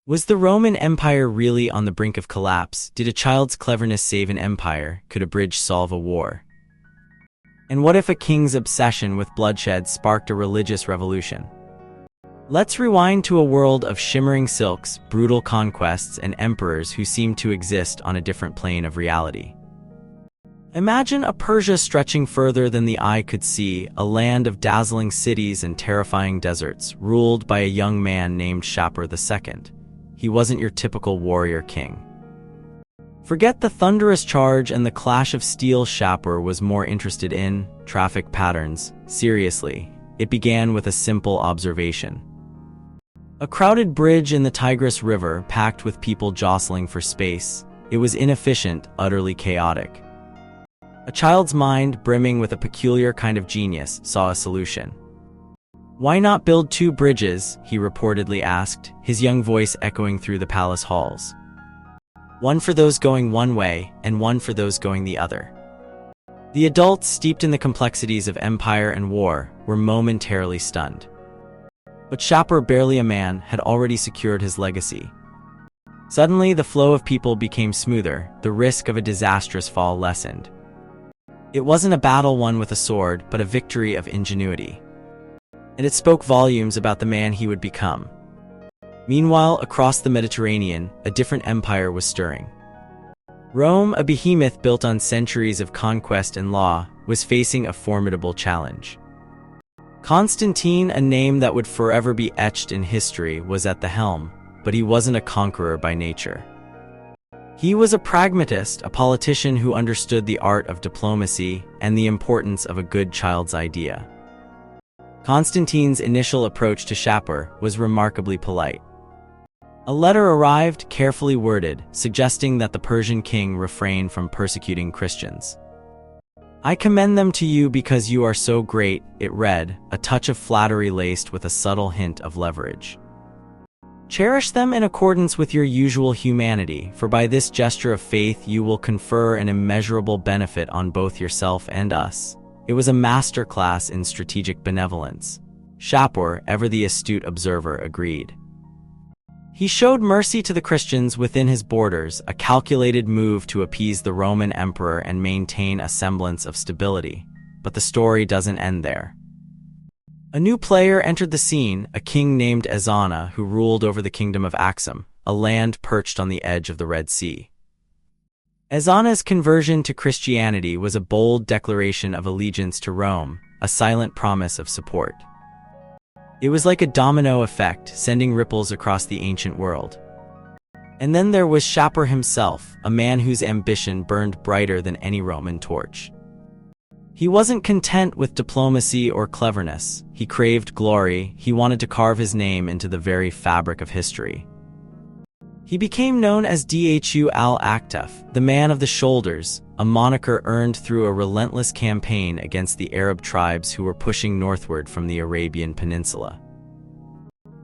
Was the Roman Empire really on the brink of collapse? Did a child's cleverness save an empire? Could a bridge solve a war? And what if a king's obsession with bloodshed sparked a religious revolution? Let's rewind to a world of shimmering silks, brutal conquests, and emperors who seemed to exist on a different plane of reality. Imagine a Persia stretching further than the eye could see, a land of dazzling cities and terrifying deserts, ruled by a young man named Shapur II. He wasn't your typical warrior king. Forget the thunderous charge and the clash of steel. Shapur was more interested in traffic patterns. Seriously, it began with a simple observation. A crowded bridge in the Tigris River, packed with people jostling for space. It was inefficient, utterly chaotic. A child's mind, brimming with a peculiar kind of genius, saw a solution. "Why not build 2 bridges?" he reportedly asked, his young voice echoing through the palace halls. "One for those going one way, and one for those going the other." The adults, steeped in the complexities of empire and war, were momentarily stunned. But Shapur, barely a man, had already secured his legacy. Suddenly, the flow of people became smoother, the risk of a disastrous fall lessened. It wasn't a battle won with a sword, but a victory of ingenuity. And it spoke volumes about the man he would become. Meanwhile, across the Mediterranean, a different empire was stirring. Rome, a behemoth built on centuries of conquest and law, was facing a formidable challenge. Constantine, a name that would forever be etched in history, was at the helm, but he wasn't a conqueror by nature. He was a pragmatist, a politician who understood the art of diplomacy and the importance of a good child's idea. Constantine's initial approach to Shapur was remarkably polite. A letter arrived, carefully worded, suggesting that the Persian king refrain from persecuting Christians. "I commend them to you because you are so great," it read, a touch of flattery laced with a subtle hint of leverage. "Cherish them in accordance with your usual humanity, for by this gesture of faith you will confer an immeasurable benefit on both yourself and us." It was a masterclass in strategic benevolence. Shapur, ever the astute observer, agreed. He showed mercy to the Christians within his borders, a calculated move to appease the Roman emperor and maintain a semblance of stability. But the story doesn't end there. A new player entered the scene, a king named Ezana, who ruled over the kingdom of Axum, a land perched on the edge of the Red Sea. Ezana's conversion to Christianity was a bold declaration of allegiance to Rome, a silent promise of support. It was like a domino effect, sending ripples across the ancient world. And then there was Shapur himself, a man whose ambition burned brighter than any Roman torch. He wasn't content with diplomacy or cleverness. He craved glory. He wanted to carve his name into the very fabric of history. He became known as Dhu al-Aktaf, the man of the shoulders, a moniker earned through a relentless campaign against the Arab tribes who were pushing northward from the Arabian Peninsula.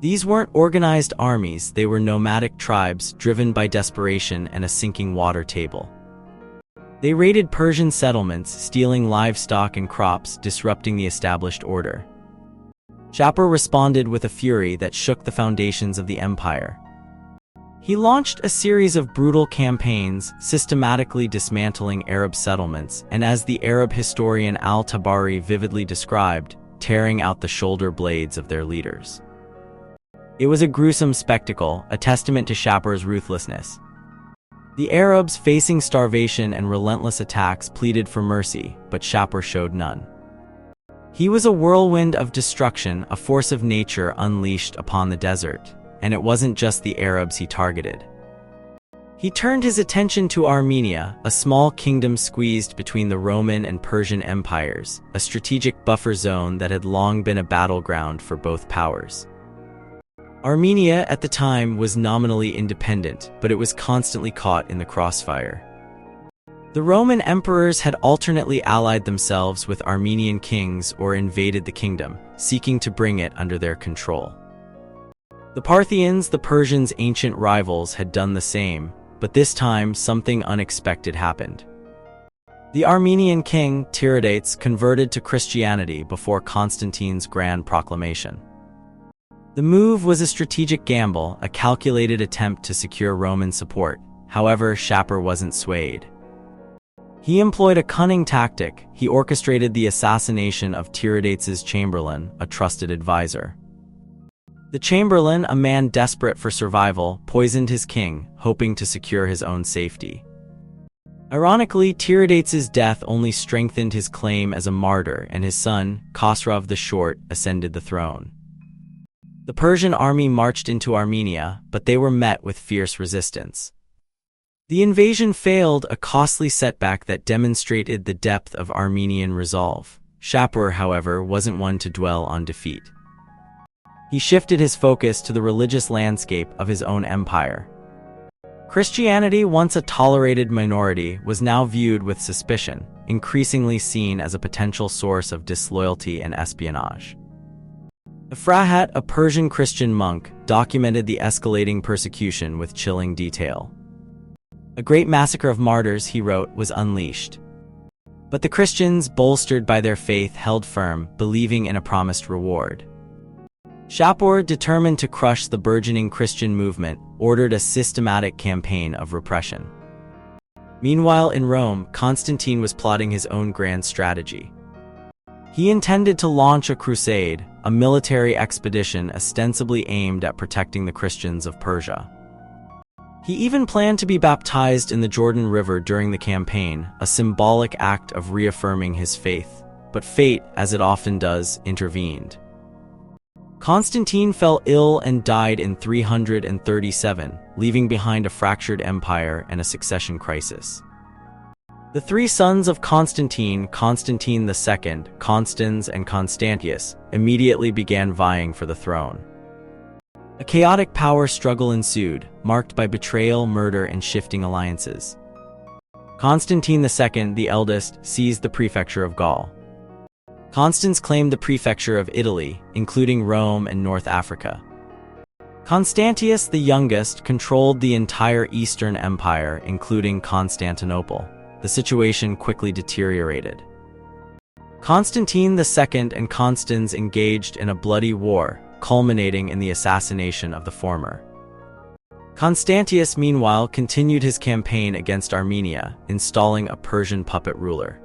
These weren't organized armies, they were nomadic tribes driven by desperation and a sinking water table. They raided Persian settlements, stealing livestock and crops, disrupting the established order. Shapur responded with a fury that shook the foundations of the empire. He launched a series of brutal campaigns, systematically dismantling Arab settlements, and as the Arab historian al-Tabari vividly described, tearing out the shoulder blades of their leaders. It was a gruesome spectacle, a testament to Shapur's ruthlessness. The Arabs, facing starvation and relentless attacks, pleaded for mercy, but Shapur showed none. He was a whirlwind of destruction, a force of nature unleashed upon the desert. And it wasn't just the Arabs he targeted. He turned his attention to Armenia, a small kingdom squeezed between the Roman and Persian empires, a strategic buffer zone that had long been a battleground for both powers. Armenia at the time was nominally independent, but it was constantly caught in the crossfire. The Roman emperors had alternately allied themselves with Armenian kings or invaded the kingdom, seeking to bring it under their control. The Parthians, the Persians' ancient rivals, had done the same, but this time something unexpected happened. The Armenian king, Tiridates, converted to Christianity before Constantine's grand proclamation. The move was a strategic gamble, a calculated attempt to secure Roman support. However, Shapur wasn't swayed. He employed a cunning tactic. He orchestrated the assassination of Tiridates's chamberlain, a trusted advisor. The chamberlain, a man desperate for survival, poisoned his king, hoping to secure his own safety. Ironically, Tiridates's death only strengthened his claim as a martyr, and his son, Khosrov the Short, ascended the throne. The Persian army marched into Armenia, but they were met with fierce resistance. The invasion failed, a costly setback that demonstrated the depth of Armenian resolve. Shapur, however, wasn't one to dwell on defeat. He shifted his focus to the religious landscape of his own empire. Christianity, once a tolerated minority, was now viewed with suspicion, increasingly seen as a potential source of disloyalty and espionage. Ifrahat, a Persian Christian monk, documented the escalating persecution with chilling detail. A great massacre of martyrs, he wrote, was unleashed. But the Christians, bolstered by their faith, held firm, believing in a promised reward. Shapur, determined to crush the burgeoning Christian movement, ordered a systematic campaign of repression. Meanwhile, in Rome, Constantine was plotting his own grand strategy. He intended to launch a crusade, a military expedition ostensibly aimed at protecting the Christians of Persia. He even planned to be baptized in the Jordan River during the campaign, a symbolic act of reaffirming his faith. But fate, as it often does, intervened. Constantine fell ill and died in 337, leaving behind a fractured empire and a succession crisis. The three sons of Constantine, Constantine II, Constans, and Constantius, immediately began vying for the throne. A chaotic power struggle ensued, marked by betrayal, murder, and shifting alliances. Constantine II, the eldest, seized the prefecture of Gaul. Constans claimed the prefecture of Italy, including Rome and North Africa. Constantius, the youngest, controlled the entire Eastern Empire, including Constantinople. The situation quickly deteriorated. Constantine II and Constans engaged in a bloody war, culminating in the assassination of the former. Constantius, meanwhile, continued his campaign against Armenia, installing a Persian puppet ruler.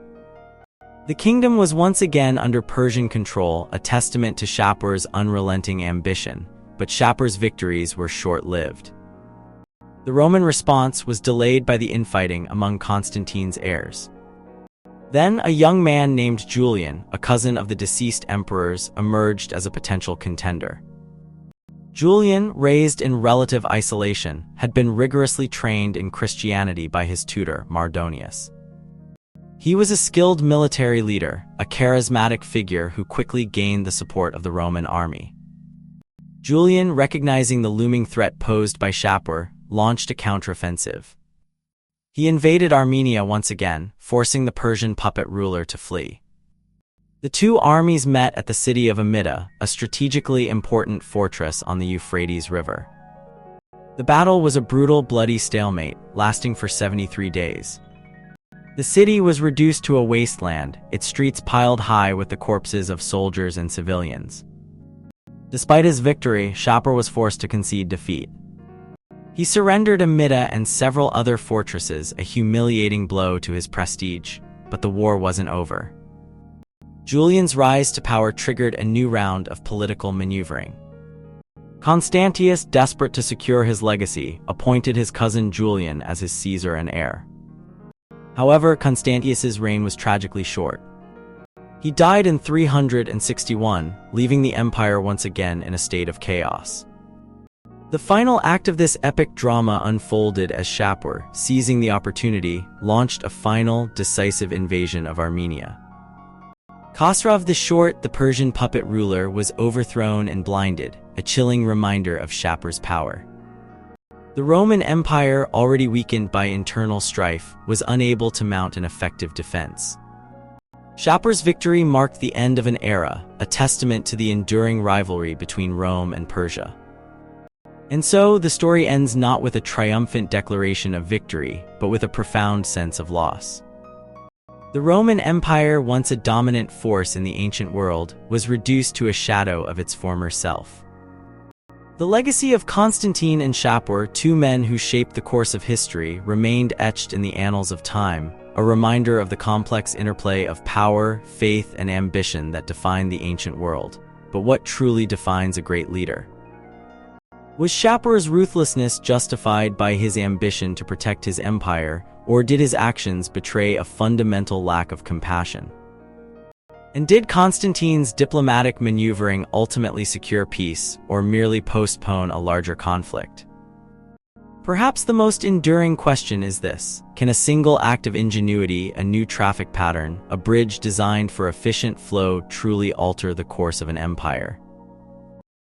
The kingdom was once again under Persian control, a testament to Shapur's unrelenting ambition, but Shapur's victories were short-lived. The Roman response was delayed by the infighting among Constantine's heirs. Then, a young man named Julian, a cousin of the deceased emperors, emerged as a potential contender. Julian, raised in relative isolation, had been rigorously trained in Christianity by his tutor, Mardonius. He was a skilled military leader, a charismatic figure who quickly gained the support of the Roman army. Julian, recognizing the looming threat posed by Shapur, launched a counteroffensive. He invaded Armenia once again, forcing the Persian puppet ruler to flee. The two armies met at the city of Amida, a strategically important fortress on the Euphrates River. The battle was a brutal, bloody stalemate, lasting for 73 days. The city was reduced to a wasteland, its streets piled high with the corpses of soldiers and civilians. Despite his victory, Shapur was forced to concede defeat. He surrendered Amida and several other fortresses, a humiliating blow to his prestige, but the war wasn't over. Julian's rise to power triggered a new round of political maneuvering. Constantius, desperate to secure his legacy, appointed his cousin Julian as his Caesar and heir. However, Constantius's reign was tragically short. He died in 361, leaving the empire once again in a state of chaos. The final act of this epic drama unfolded as Shapur, seizing the opportunity, launched a final, decisive invasion of Armenia. Khosrov the Short, the Persian puppet ruler, was overthrown and blinded, a chilling reminder of Shapur's power. The Roman Empire, already weakened by internal strife, was unable to mount an effective defense. Shapur's victory marked the end of an era, a testament to the enduring rivalry between Rome and Persia. And so, the story ends not with a triumphant declaration of victory, but with a profound sense of loss. The Roman Empire, once a dominant force in the ancient world, was reduced to a shadow of its former self. The legacy of Constantine and Shapur, two men who shaped the course of history, remained etched in the annals of time, a reminder of the complex interplay of power, faith, and ambition that defined the ancient world. But what truly defines a great leader? Was Shapur's ruthlessness justified by his ambition to protect his empire, or did his actions betray a fundamental lack of compassion? And did Constantine's diplomatic maneuvering ultimately secure peace, or merely postpone a larger conflict? Perhaps the most enduring question is this: can a single act of ingenuity, a new traffic pattern, a bridge designed for efficient flow, truly alter the course of an empire?